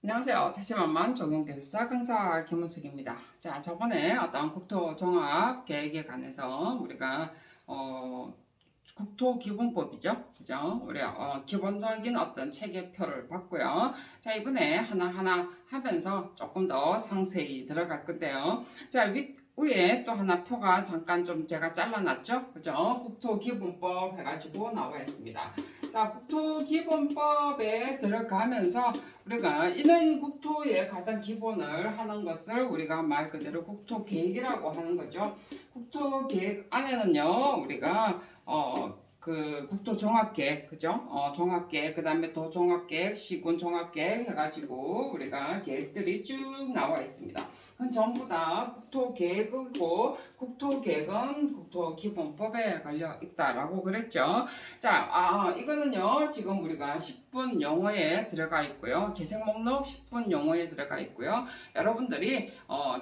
안녕하세요. 자신만만 적용기술사 강사 김은숙입니다. 자, 저번에 어떤 국토종합 계획에 관해서 우리가 국토기본법이죠, 그죠? 우리 기본적인 어떤 체계표를 봤고요. 자, 이번에 하나하나 하면서 조금 더 상세히 들어갈 건데요. 자, 위에 또 하나 표가 잠깐 좀 제가 잘라놨죠, 그죠? 국토기본법 해가지고 나와 있습니다. 자, 국토기본법에 들어가면서 우리가 이런 국토의 가장 기본을 하는 것을 우리가 말 그대로 국토계획이라고 하는 거죠. 국토계획 안에는요, 우리가 그 국토종합계획, 그죠? 종합계획, 그 다음에 도종합계획, 시군종합계획 해가지고 우리가 계획들이 쭉 나와 있습니다. 그건 전부 다 국토계획이고, 국토계획은 국토기본법에 걸려 있다라고 그랬죠. 자, 이거는요, 지금 우리가 10분 용어에 들어가 있고요. 재생 목록 10분 용어에 들어가 있고요. 여러분들이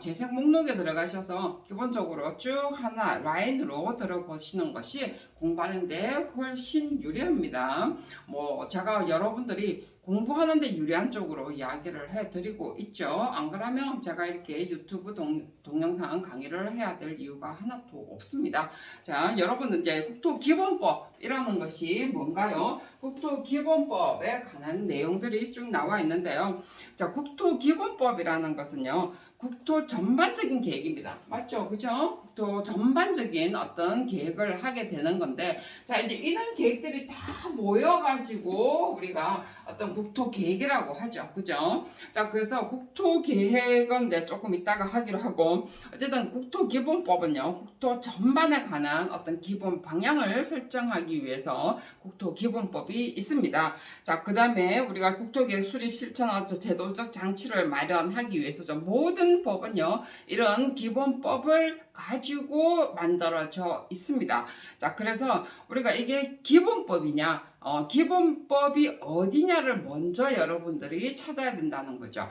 재생 목록에 들어가셔서 기본적으로 쭉 하나 라인으로 들어보시는 것이 공부하는데 훨씬 유리합니다. 뭐 제가 여러분들이 공부하는데 유리한 쪽으로 이야기를 해드리고 있죠. 안 그러면 제가 이렇게 유튜브 동영상 강의를 해야 될 이유가 하나도 없습니다. 자, 여러분 이제 국토기본법이라는 것이 뭔가요? 국토기본법에 관한 내용들이 쭉 나와 있는데요. 자, 국토기본법이라는 것은요, 국토 전반적인 계획입니다. 맞죠? 그죠? 국토 전반적인 어떤 계획을 하게 되는 건데, 자, 이제 이런 계획들이 다 모여가지고 우리가 어떤 국토 계획이라고 하죠. 그죠? 자, 그래서 국토 계획은 이제 조금 이따가 하기로 하고, 어쨌든 국토 기본법은요, 국토 전반에 관한 어떤 기본 방향을 설정하기 위해서 국토 기본법이 있습니다. 자, 그 다음에 우리가 국토계획 수립 실천 제도적 장치를 마련하기 위해서 모든 법은요, 이런 기본법을 가지고 만들어져 있습니다. 자, 그래서 우리가 이게 기본법이냐, 기본법이 어디냐를 먼저 여러분들이 찾아야 된다는 거죠.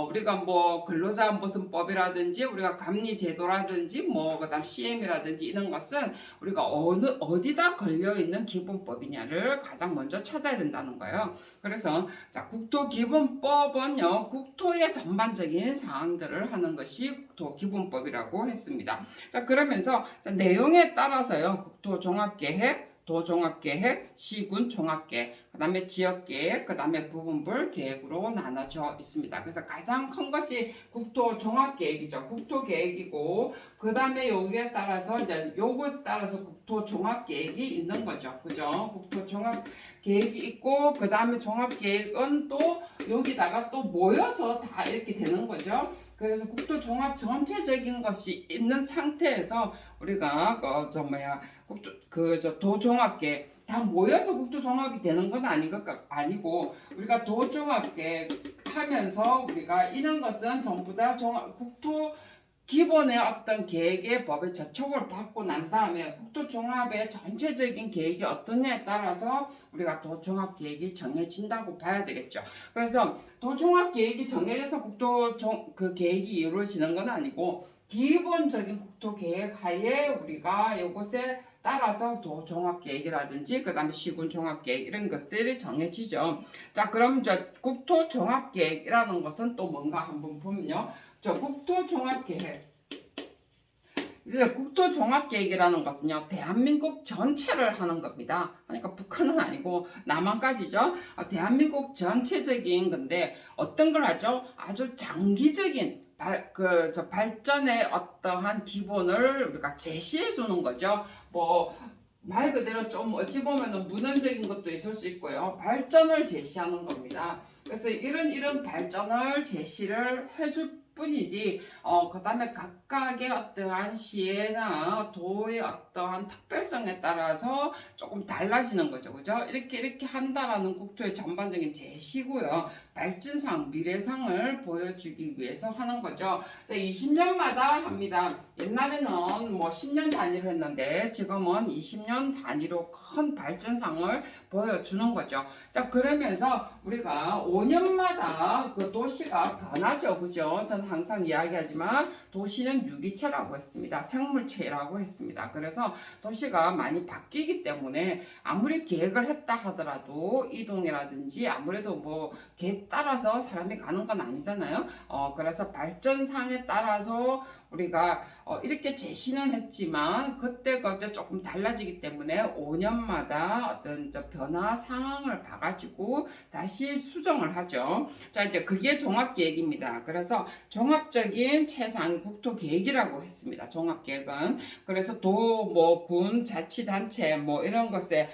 우리가 뭐 근로자 무슨 법이라든지 우리가 감리제도라든지 뭐 그다음 CM이라든지 이런 것은 우리가 어디다 걸려 있는 기본법이냐를 가장 먼저 찾아야 된다는 거예요. 그래서 자, 국토기본법은요, 국토의 전반적인 사항들을 하는 것이 국토기본법이라고 했습니다. 자, 그러면서 자, 내용에 따라서요, 국토종합계획, 도종합계획, 시군종합계획, 그 다음에 지역계획, 그 다음에 부분별 계획으로 나눠져 있습니다. 그래서 가장 큰 것이 국토종합계획이죠. 국토계획이고, 그 다음에 여기에 따라서 이제 요거에 따라서 국토종합계획이 있는 거죠. 그죠? 국토종합계획이 있고, 그 다음에 종합계획은 또 여기다가 또 모여서 다 이렇게 되는 거죠. 그래서 국토종합 전체적인 것이 있는 상태에서 우리가 도종합계획 다 모여서 국토종합이 되는 건 아니고 우리가 도종합계획 하면서 우리가 이런 것은 전부 다 국토 기본의 어떤 계획의 법의 저촉을 받고 난 다음에 국토종합의 전체적인 계획이 어떠냐에 따라서 우리가 도종합계획이 정해진다고 봐야 되겠죠. 그래서 도종합계획이 정해져서 그 계획이 이루어지는 건 아니고 기본적인 국토계획 하에 우리가 이곳에 따라서 도종합계획이라든지 그 다음에 시군종합계획 이런 것들이 정해지죠. 자, 그럼 국토종합계획이라는 것은 또 뭔가 한번 보면요. 국토종합계획. 이제 국토종합계획이라는 것은요, 대한민국 전체를 하는 겁니다. 그러니까 북한은 아니고 남한까지죠. 대한민국 전체적인 건데 어떤 걸 하죠? 아주 장기적인 발전의 어떠한 기본을 우리가 제시해 주는 거죠. 말 그대로 좀 어찌 보면은 문헌적인 것도 있을 수 있고요. 발전을 제시하는 겁니다. 그래서 이런 발전을 제시를 해줄 뿐이지, 그 다음에 각각의 어떠한 시에나 도의 어떠한 특별성에 따라서 조금 달라지는 거죠. 그죠? 이렇게 한다라는 국토의 전반적인 제시고요. 발전상, 미래상을 보여주기 위해서 하는 거죠. 자, 20년마다 합니다. 옛날에는 뭐 10년 단위로 했는데 지금은 20년 단위로 큰 발전상을 보여주는 거죠. 자, 그러면서 우리가 5년마다 그 도시가 변하죠. 그죠? 전 항상 이야기하지만 도시는 유기체라고 했습니다. 생물체라고 했습니다. 그래서 도시가 많이 바뀌기 때문에 아무리 계획을 했다 하더라도 이동이라든지 아무래도 뭐 계획 따라서 사람이 가는 건 아니잖아요. 그래서 발전상에 따라서 우리가 이렇게 제시는 했지만 그때 조금 달라지기 때문에 5년마다 어떤 변화 상황을 봐가지고 다시 수정을 하죠. 자, 이제 그게 종합계획입니다. 그래서 종합적인 최상위 국토계획이라고 했습니다. 종합계획은. 그래서 도, 뭐, 군, 자치단체, 뭐, 이런 것에,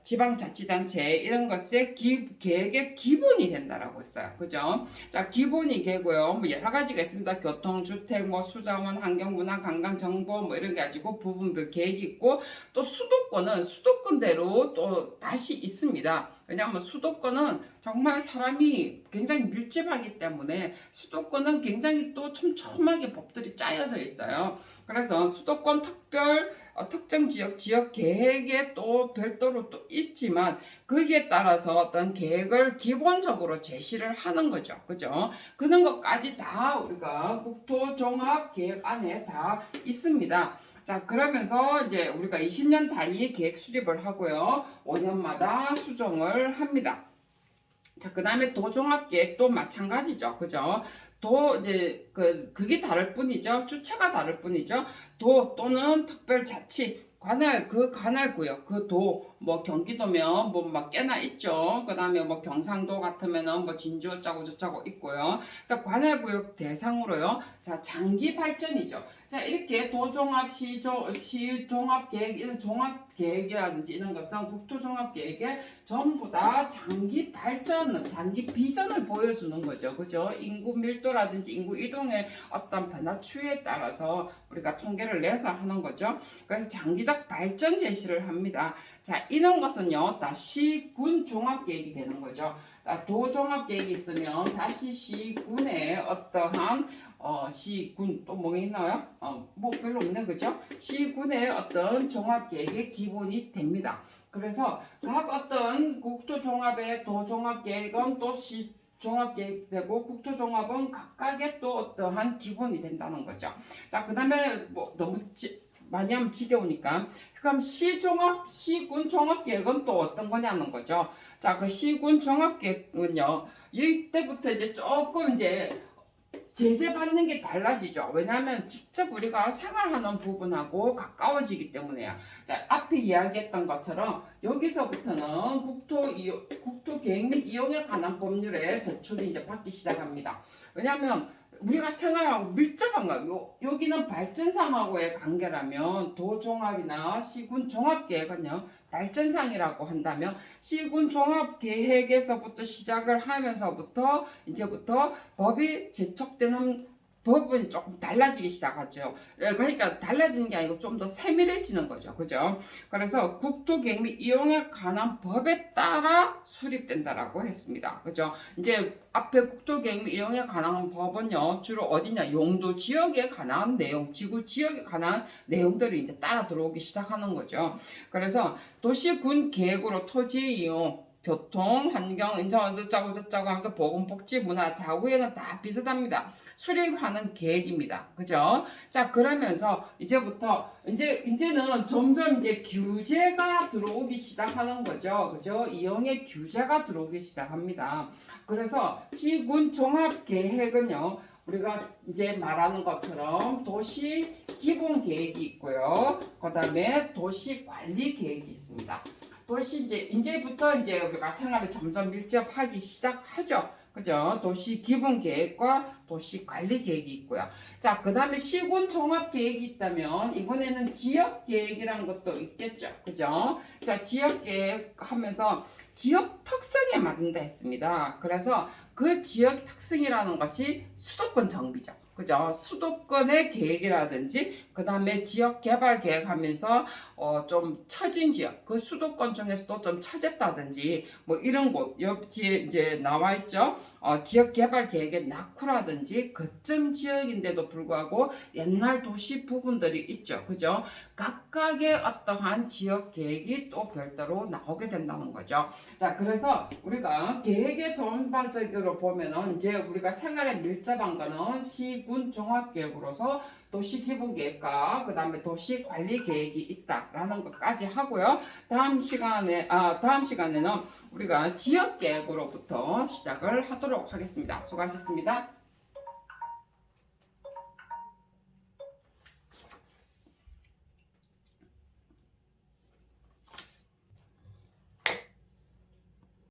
지방자치단체, 이런 것에 계획의 기본이 된다라고 했어요. 그죠? 자, 기본이 되고요. 뭐, 여러 가지가 있습니다. 교통, 주택, 뭐, 수자원, 환경, 문화, 관광, 정보, 뭐, 이런 게 가지고 부분별 계획이 있고, 또 수도권은 수도권대로 또 다시 있습니다. 왜냐하면 수도권은 정말 사람이 굉장히 밀집하기 때문에 수도권은 굉장히 또 촘촘하게 법들이 짜여져 있어요. 그래서 수도권 특정 지역 계획에 또 별도로 또 있지만 거기에 따라서 어떤 계획을 기본적으로 제시를 하는 거죠. 그죠? 그런 것까지 다 우리가 국토종합계획 안에 다 있습니다. 자, 그러면서 이제 우리가 20년 단위 계획 수립을 하고요. 5년마다 수정을 합니다. 자, 그 다음에 도종합계획도 마찬가지죠. 그죠? 이제, 그게 다를 뿐이죠. 주체가 다를 뿐이죠. 또는 특별자치, 관할구역, 뭐, 경기도면, 뭐, 막 꽤나 있죠. 그 다음에 뭐, 경상도 같으면은 뭐, 진주 어쩌고 저쩌고 있고요. 그래서 관할구역 대상으로요. 자, 장기 발전이죠. 자, 이렇게 도종합, 시종합계획, 이런 종합계획이라든지 이런 것은 국토종합계획에 전부 다 장기 발전, 장기 비전을 보여주는 거죠. 그죠? 인구 밀도라든지 인구 이동의 어떤 변화 추이에 따라서 우리가 통계를 내서 하는 거죠. 그래서 장기적 발전 제시를 합니다. 자, 이런 것은요, 다시 군 종합계획이 되는 거죠. 도종합계획이 있으면 다시 시군의 어떠한 시군 또 뭐가 있나요? 뭐 별로 없네, 그죠? 시군의 어떤 종합계획의 기본이 됩니다. 그래서 각 어떤 국토종합의 도종합계획은 또 종합계획되고 국토종합은 각각의 또 어떠한 기본이 된다는 거죠. 자, 그 다음에 뭐 너무 많이 하면 지겨우니까 그럼 시군 종합계획은 또 어떤 거냐는 거죠. 자, 그 시군 종합계획은요, 이때부터 이제 조금 이제 제재 받는 게 달라지죠. 왜냐하면 직접 우리가 생활하는 부분하고 가까워지기 때문에요. 자, 앞에 이야기했던 것처럼 여기서부터는 국토계획 및 이용에 관한 법률의 제출이 이제 받기 시작합니다. 왜냐하면 우리가 생활하고 밀접한 거예요. 여기는 발전상하고의 관계라면 도종합이나 시군 종합계획은요, 발전상이라고 한다면 시군 종합계획에서부터 시작을 하면서부터 이제부터 법이 제척되는 부분이 조금 달라지기 시작하죠. 그러니까 달라지는 게 아니고 좀 더 세밀해지는 거죠. 그죠? 그래서 국토계획 및 이용에 관한 법에 따라 수립된다라고 했습니다. 그죠? 이제 앞에 국토계획 및 이용에 관한 법은요, 주로 어디냐? 용도 지역에 관한 내용, 지구 지역에 관한 내용들이 이제 따라 들어오기 시작하는 거죠. 그래서 도시군 계획으로 토지 이용, 교통, 환경, 인천 어쩌고 저쩌고 하면서 보건복지, 문화, 좌우에는 다 비슷합니다. 수립하는 계획입니다. 그죠? 자, 그러면서 이제는 점점 이제 규제가 들어오기 시작하는 거죠. 그죠? 이용의 규제가 들어오기 시작합니다. 그래서 시군 종합 계획은요, 우리가 이제 말하는 것처럼 도시 기본 계획이 있고요. 그 다음에 도시 관리 계획이 있습니다. 도시 이제부터 우리가 생활을 점점 밀접하기 시작하죠. 그죠? 도시 기본 계획과 도시 관리 계획이 있고요. 자, 그 다음에 시군 종합 계획이 있다면 이번에는 지역 계획이라는 것도 있겠죠. 그죠? 자, 지역 계획 하면서 지역 특성에 맞는다 했습니다. 그래서 그 지역 특성이라는 것이 수도권 정비죠. 그죠? 수도권의 계획이라든지 그 다음에 지역 개발 계획 하면서 좀 처진 지역, 그 수도권 중에서도 좀 처졌다든지 뭐 이런 곳, 옆 뒤에 이제 나와 있죠. 지역 개발 계획의 낙후라든지 거점 지역인데도 불구하고 옛날 도시 부분들이 있죠. 그죠? 각각의 어떠한 지역 계획이 또 별도로 나오게 된다는 거죠. 자, 그래서 우리가 계획의 전반적으로 보면은 이제 우리가 생활에 밀접한 거는 시군 종합계획으로서 도시기본계획과 그 다음에 도시관리계획이 있다라는 것까지 하고요. 다음 시간에는 우리가 지역계획으로부터 시작을 하도록 하겠습니다. 수고하셨습니다.